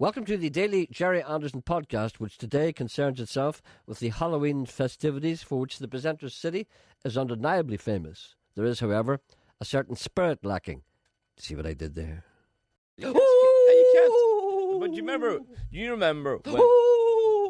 Welcome to the Daily Jerry Anderson podcast, which today concerns itself with the Halloween festivities for which the presenter's city is undeniably famous. There is, however, a certain spirit lacking. See what I did there? You can't. But you remember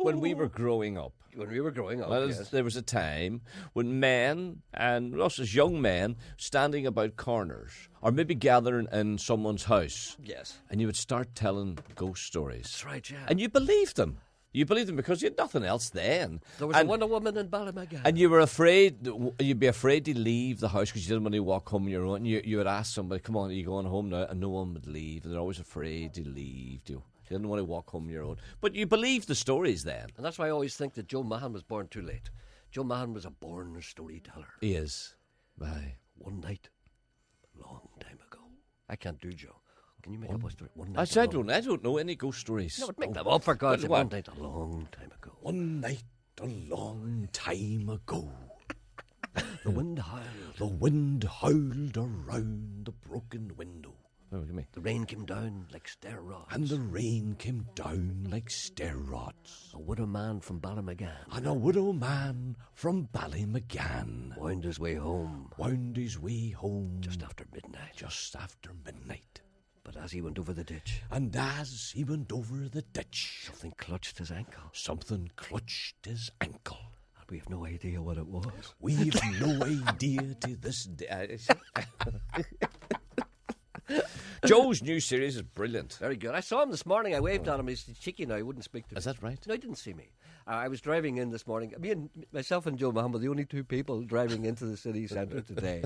when we were growing up. When we were growing up, yes. There was a time when men, and us as young men, standing about corners, or maybe gathering in someone's house. Yes. And you would start telling ghost stories. That's right, yeah. And you believed them. You believed them because you had nothing else then. There was a Wonder Woman in Ballymaggan. And you were afraid, you'd be afraid to leave the house because you didn't want to walk home on your own. You would ask somebody, come on, are you going home now? And no one would leave. And they're always afraid to leave. You didn't want to walk home on your own. But you believed the stories then. And that's why I always think that Joe Mahan was born too late. Joe Mahan was a born storyteller. He is. Right. One night, a long time ago. I can't do Joe. Can you make up a story? One night. I don't know any ghost stories. No, but make them up for God's sake. One night a long time ago. One night a long time ago. The wind howled. The wind howled around the broken window. Oh, what do you mean? The rain came down like stair rods. And the rain came down like stair rods. A widow man from Ballymaggan. And a widow man from Ballymaggan wound his way home. Just after midnight. But as he went over the ditch. Something clutched his ankle. And we have no idea what it was. We've no idea to this day. Joe's new series is brilliant. Very good. I saw him this morning. I waved at him. He's cheeky now. He wouldn't speak to me. Is that right? No, he didn't see me. I was driving in this morning. Myself and Joe Mahan were the only two people driving into the city centre today.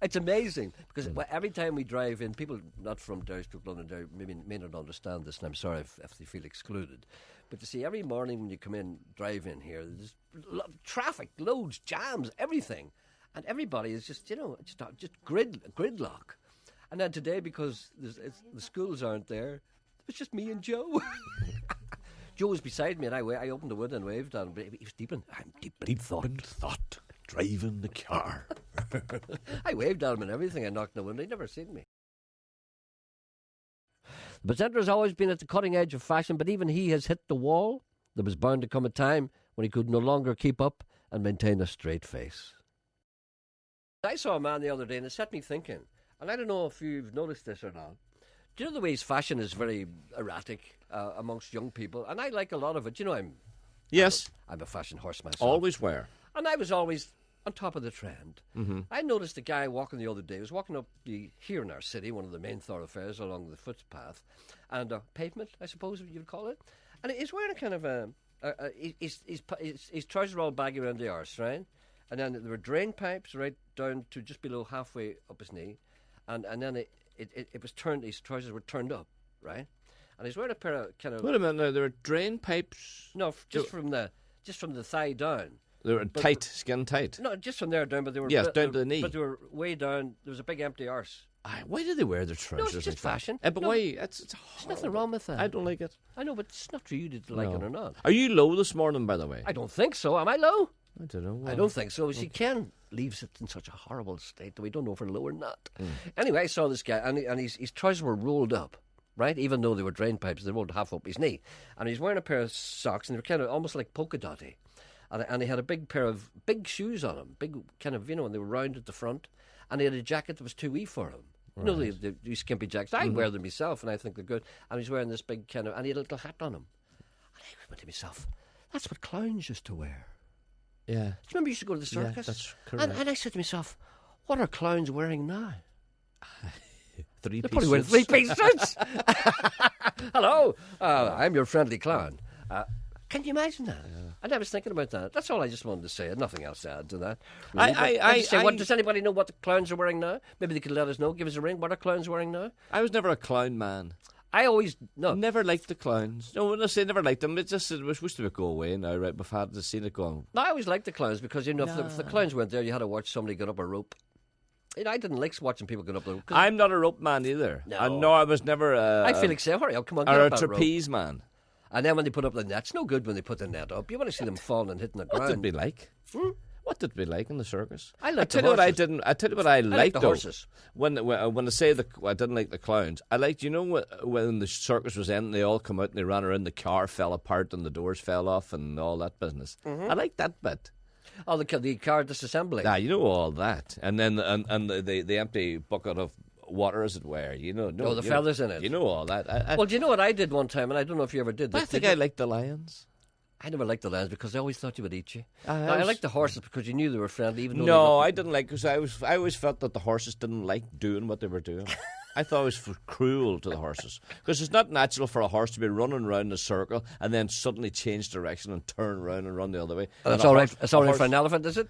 It's amazing because every time we drive in, people not from Derrystoke, London, may not understand this, and I'm sorry if they feel excluded. But you see, every morning when you come in, drive in here, there's traffic, loads, jams, everything, and everybody is just gridlock. And then today, because the schools aren't there, it's just me and Joe. Joe was beside me, and I opened the window and waved at him, but he was deep in thought, driving the car. I waved at him and everything. I knocked on the window. He'd never seen me. The presenter has always been at the cutting edge of fashion, but even he has hit the wall. There was bound to come a time when he could no longer keep up and maintain a straight face. I saw a man the other day, and it set me thinking. And I don't know if you've noticed this or not. Do you know the way his fashion is very erratic amongst young people? And I like a lot of it. You know, I'm a fashion horse myself. Always wear. And I was always on top of the trend. Mm-hmm. I noticed a guy walking the other day. He was walking up here in our city, one of the main thoroughfares along the footpath, and a pavement, I suppose you'd call it. And he's wearing a kind of his trousers were all baggy around the arse, right? And then there were drain pipes right down to just below halfway up his knee. And then it was turned. His trousers were turned up, right? And he's wearing a pair of kind of. Wait a minute, now there are drain pipes. No, just from the thigh down. They were tight, skin tight. No, just from there down, but they were down to the knee. But they were way down. There was a big empty arse. Why do they wear their trousers? No, it's just fashion. But why? It's there's nothing wrong with that. I don't like it. I know, but it's not for you to like it or not. Are you low this morning, by the way? I don't think so. Am I low? I don't know. I don't think so. See, Ken leaves it in such a horrible state that we don't know if we're low or not. Anyway, I saw this guy, and his trousers were rolled up, right? Even though they were drain pipes, they rolled half up his knee. And he's wearing a pair of socks, and they were kind of almost like polka dotty. And he had a big pair of big shoes on him, big kind of, and they were round at the front. And he had a jacket that was too wee for him. Right. You know, these skimpy jackets. I wear them myself, and I think they're good. And he's wearing this big kind of, and he had a little hat on him. And I went to myself, that's what clowns used to wear. Yeah. Do you remember you used to go to the circus? Yeah, that's correct. And I said to myself, what are clowns wearing now? They're probably wearing three-piece suits. Hello, I'm your friendly clown. Can you imagine that? Yeah. And I was thinking about that. That's all I just wanted to say. Nothing else to add to that. Really. Does anybody know what the clowns are wearing now? Maybe they could let us know. Give us a ring. What are clowns wearing now? I was never a clown man. Never liked the clowns. No, when I say never liked them, it was supposed to go away now, right? We've had to see it go. No, I always liked the clowns because, if the clowns weren't there, you had to watch somebody get up a rope. I didn't like watching people get up the rope. I'm not a rope man either. No, I was never I feel like saying, hurry up, come on, get or up a trapeze man. And then when they put up the net, it's no good when they put the net up. You want to see them falling and hitting the ground. What did it be like? What did we like in the circus? I liked tell the you what I horses. didn't. I tell you what I liked the though. horses. When I say I didn't like the clowns. I liked, when the circus was ending, they all come out and they ran around. The car fell apart and the doors fell off and all that business. I liked that bit. Oh, the car disassembling. You know all that, and then and the empty bucket of water, as it were. The feathers in it. You know all that. Well, do you know what I did one time, and I don't know if you ever did this. I think I liked the lions. I never liked the lions because I always thought you would eat you. I I liked the horses because you knew they were friendly, even though No, I didn't like, because I always felt that the horses didn't like doing what they were doing. I thought it was cruel to the horses, because it's not natural for a horse to be running around in a circle and then suddenly change direction and turn around and run the other way. That's all right. It's all right for an elephant, is it?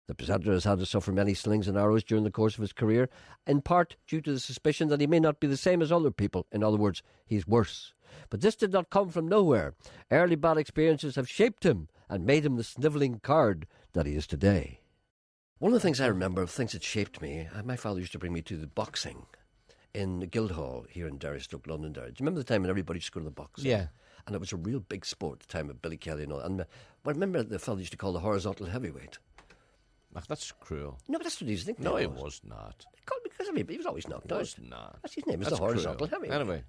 The presenter has had to suffer many slings and arrows during the course of his career, in part due to the suspicion that he may not be the same as other people. In other words, he's worse. But this did not come from nowhere. Early bad experiences have shaped him and made him the snivelling card that he is today. One of the things I remember, things that shaped me, my father used to bring me to the boxing in the Guildhall here in Derry, Stoke, Londonderry. Do you remember the time when everybody used to go to the boxing? Yeah. And it was a real big sport at the time of Billy Kelly and all. And I remember the fellow used to call the horizontal heavyweight. That's cruel. No, but that's what he was thinking. No, it was not. Because he was always knocked It out. was not. That's his name. It's That's the horizontal cruel. heavyweight.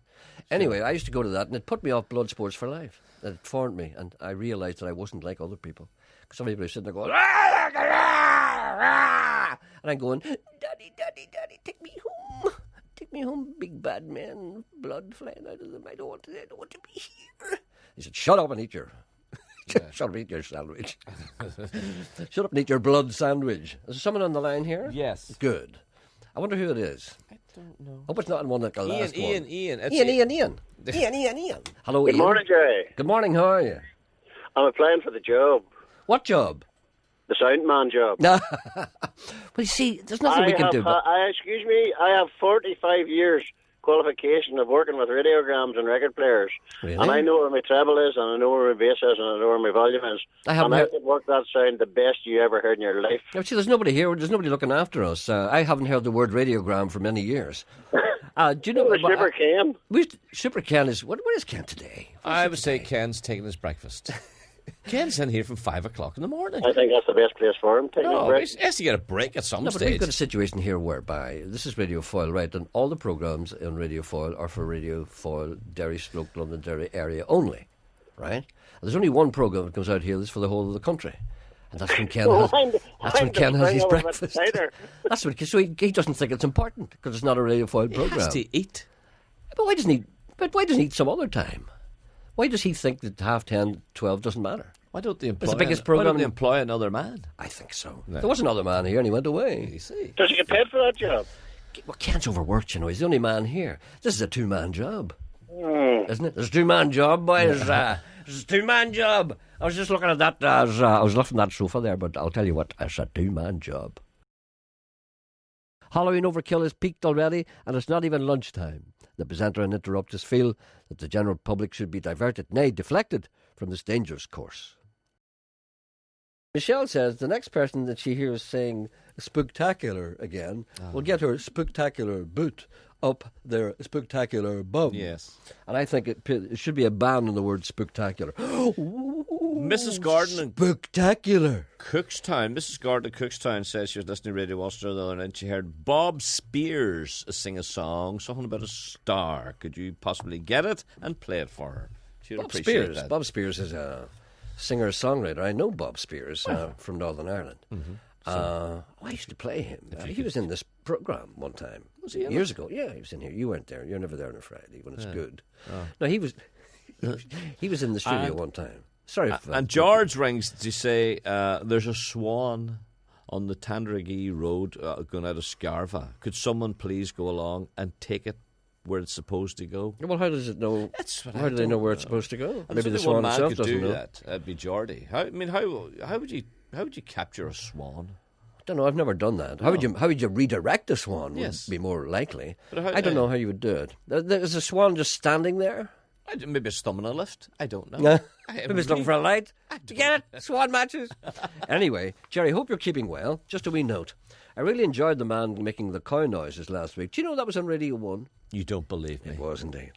Anyway, I used to go to that, and it put me off blood sports for life. It formed me, and I realised that I wasn't like other people. Because some people are sitting there going, "Ah, ah, ah, ah," and I'm going, "Daddy, Daddy, Daddy, take me home. Take me home, big bad man, blood flying out of them. I don't want to be here." He said, "Shut up and eat your..." Shut up and eat your sandwich. Shut up and eat your blood sandwich. Is there someone on the line here? yes. Good. I wonder who it is. I don't know. Hope it's not in one like the last one. Ian. Ian. Hello, Good Ian. morning, Jerry. Good morning, how are you? I'm applying for the job, What job? the soundman job. Well, you see, there's nothing we can do. But Excuse me, I have 45 years qualification of working with radiograms and record players. Really? And I know where my treble is, and I know where my bass is, and I know where my volume is. I haven't and heard- I can work that sound the best you ever heard in your life. see, there's nobody here. There's nobody looking after us. I haven't heard the word radiogram for many years. Do you know The shipper came. Super Ken is what is Ken today? I would say Ken's taking his breakfast. Ken's in here from 5 o'clock in the morning. I think that's the best place for him. Taking a No, break. he has to get a break at some No, but we've stage. got a situation here whereby this is Radio Foil, right? And all the programmes on Radio Foil are for Radio Foil, Derry, Stoke, Londonderry area only, right? And there's only one programme that comes out here that's for the whole of the country. And that's when Ken has, that's when Ken has his breakfast. That's when, so he doesn't think it's important because it's not a Radio Foil He programme. has to eat. But why doesn't he? But why doesn't he eat some other time? Why does he think that 10:30, 12 doesn't matter? Why don't they employ? the biggest why programme don't they in- employ another man? I think so. No. There was another man here and he went away. You see. Does he get paid for that job? Well, Ken's overworked, you know. He's the only man here. This is a two-man job, isn't it? It's a two-man job, boys. It's a two-man job. I was just looking at that. I was looking at that sofa there, but I'll tell you what, it's a two-man job. Halloween overkill has peaked already, and it's not even lunchtime. The presenter and interrupters feel that the general public should be diverted, nay, deflected from this dangerous course. Michelle says the next person that she hears saying spooktacular again will get her spooktacular boot up their spooktacular bum. Yes. And I think it should be a ban on the word spooktacular. Mrs. Gordon in Spooktacular. Cookstown. Mrs. Gordon in Cookstown says she was listening to Radio Ulster the other night. She heard Bob Spears sing a song, something about a star. Could you possibly get it and play it for her? She'd Bob appreciate Spears. that. Bob Spears is a singer-songwriter. I know Bob Spears from Northern Ireland. I used to play him. He was in this programme one time. Was he in years ago? Yeah, he was in here. You weren't there. You're never there on a Friday when it's good. No, he was. He was in the studio one time. Sorry. And George rings to say there's a swan on the Tandragee Road going out of Scarva. Could someone please go along and take it where it's supposed to go? Well, how does it know? That's what How I do they know don't where it's supposed to go? And Maybe the there's only swan one man itself could doesn't do know. that. That'd be Geordie. How would you capture a swan? I don't know. I've never done that. How would you redirect a swan? Yes. Would be more likely. But I don't know how you would do it. Is a swan just standing there? Maybe it's thumbing a lift. I don't know. No. I Maybe it's looking for a light. To get it, swan matches. Anyway, Jerry, hope you're keeping well. Just a wee note. I really enjoyed the man making the cow noises last week. Do you know that was on Radio 1? You don't believe me. It was indeed.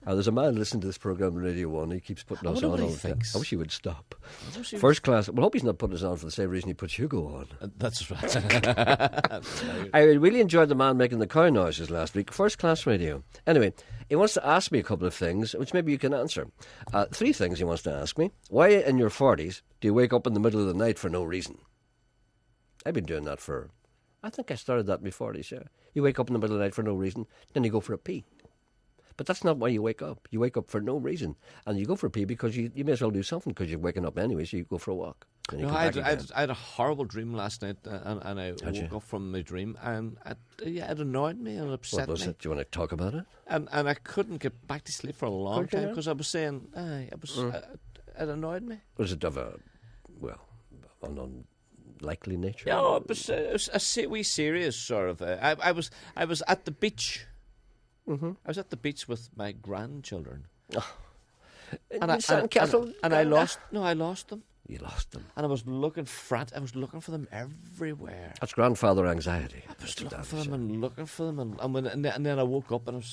There's a man listening to this programme on Radio 1. He keeps putting us on all what he the time. thinks. I wish he would stop. wish he First class. Well, I hope he's not putting us on for the same reason he puts Hugo on. That's right. I really enjoyed the man making the cow noises last week. First class radio. Anyway, he wants to ask me a couple of things, which maybe you can answer. 3 things he wants to ask me. Why in your 40s do you wake up in the middle of the night for no reason? I've been doing that for... I think I started that in my 40s, yeah. You wake up in the middle of the night for no reason, then you go for a pee. But that's not why you wake up. You wake up for no reason. And you go for a pee because you may as well do something because you're waking up anyway, so you go for a walk. Then you No, come I back again. had a horrible dream last night, and I woke up from my dream, and it annoyed me and upset What was me. it? Do you want to talk about it? And I couldn't get back to sleep for a long Couldn't you time not? because I was saying, it annoyed me. Was it of a, well, an unlikely nature? No, it was a wee serious sort of. I was at the beach. Mm-hmm. I was at the beach with my grandchildren, In and I Sandcastle? lost. No, I lost them, You lost them. and I was looking for them everywhere. That's grandfather anxiety. I was Mr. looking for Davies. them and looking for them, and then I woke up and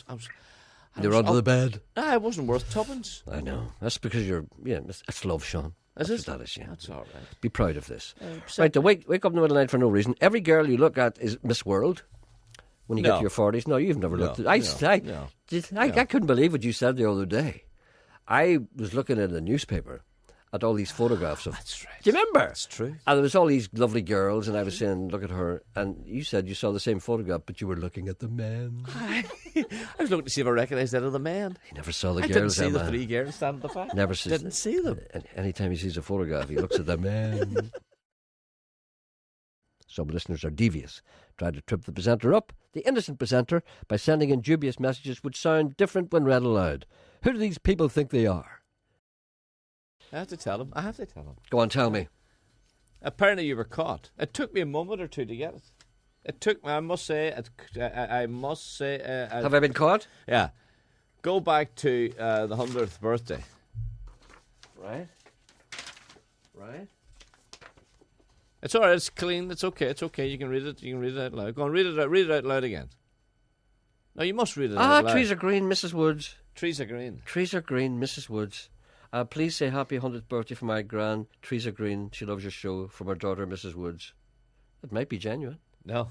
You were under the bed. I wasn't worth tuppence. I know. That's because you're, that's love, Sean. Is That's it? what that is, yeah. That's all right. Be proud of this. Upset Right, to wake up in the middle of the night for no reason. Every girl you look at is Miss World when you get No. to your 40s. No, you've never looked at no. I couldn't believe what you said the other day. I was looking in the newspaper at all these photographs of... That's right. Do you remember? That's true. And there was all these lovely girls, and I was saying, look at her. And you said you saw the same photograph, but you were looking at the men. I was looking to see if I recognised that other man. He never saw the I girls, didn't see Emma. the 3 girls standing at the back. Never sees Didn't see them. Anytime he sees a photograph, he looks at the men. Some listeners are devious, trying to trip the presenter up, the innocent presenter, by sending in dubious messages which sound different when read aloud. Who do these people think they are? I have to tell him. Go on, tell me. Apparently you were caught. It took me a moment or two to get it. It took me, I must say, Have I been caught? yeah. Go back to the 100th birthday. Right. It's all right. It's clean. It's okay. You can read it. You can read it out loud. Go on, read it out loud again. No, you must read it out loud. Trees are green, Mrs. Woods. Trees are green. Trees are green, Mrs. Woods. Please say happy 100th birthday for my gran. Trees are green. She loves your show. From her daughter, Mrs. Woods. It might be genuine. No.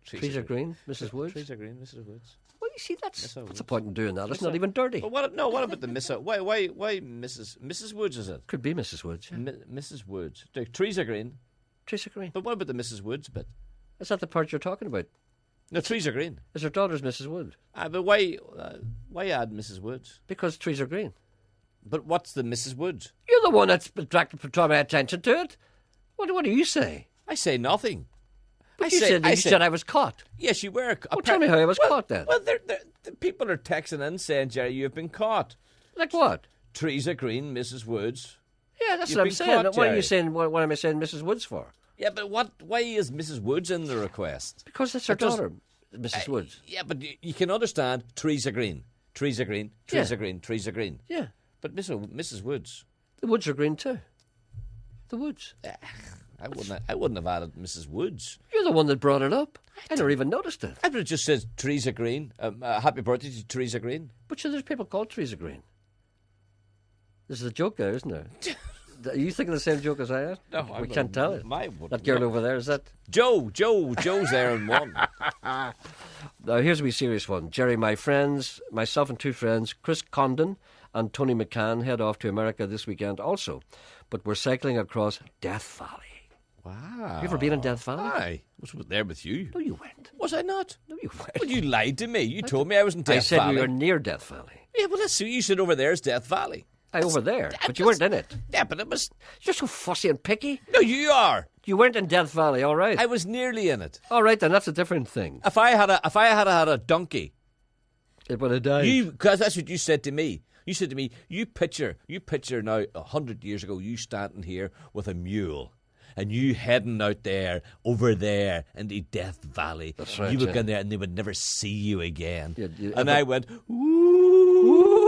Trees are green, Mrs. Woods. Trees are green, Mrs. Woods. Well, you see, that's Mrs. Woods. the point in doing that. It's not even dirty. But what about the Miss? Why Mrs. Woods is it? Could be Mrs. Woods. Yeah. Mrs. Woods. The trees are green. Trees are green. But what about the Mrs. Woods bit? Is that the part you're talking about? No, trees are green. Is her daughter's Mrs. Wood? But why add Mrs. Woods? Because trees are green. But what's the Mrs. Woods? You're the one that's attracted my attention to it. What do you say? I say nothing. But you said I was caught. Yes, you were. Well, tell me how I was caught then. Well, the people are texting in saying, Jerry, you've been caught. Like what? Trees are green, Mrs. Woods. Yeah, that's You've what I'm been saying. caught, What are you Jerry. saying? What am I saying Mrs. Woods for? Yeah, but why is Mrs. Woods in the request? Because that's her It does- daughter, Mrs. Woods. Yeah, but you can understand trees are green. Trees are green. Trees Yeah. are green. Trees are green. Yeah. But Mrs. Woods, The woods are green too. The woods. I wouldn't have added Mrs. Woods. You're the one that brought it up. I never even noticed it. I would have just said trees are green. Happy birthday to trees are green. But sure, there's people called trees are green. This is a joke there, isn't there? Are you thinking the same joke as I am? No, we can't tell it. That girl over there, is that? Joe's there in one. Now, here's a wee serious one. Jerry, myself and 2 friends, Chris Condon and Tony McCann, head off to America this weekend also. But we're cycling across Death Valley. Wow. You ever been in Death Valley? I was there with you. No, you weren't. Was I not? No, you weren't. Well, you lied to me. You told me I was in Death I said Valley. we were near Death Valley. Yeah, well, that's you said over there is Death Valley. Over there, but you weren't in it. Yeah, but it was. You're so fussy and picky. No, you are. You weren't in Death Valley, all right. I was nearly in it. All right, then, that's a different thing. If I had a donkey, It would have died. because that's what you said to me. You said to me, you picture now 100 years ago, you standing here with a mule. And you heading out there, over there, into Death Valley. That's right, You would yeah. go in there and they would never see you again. Yeah, and but- I went, ooh,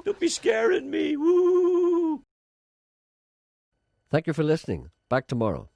don't be scaring me. Woo. Thank you for listening. Back tomorrow.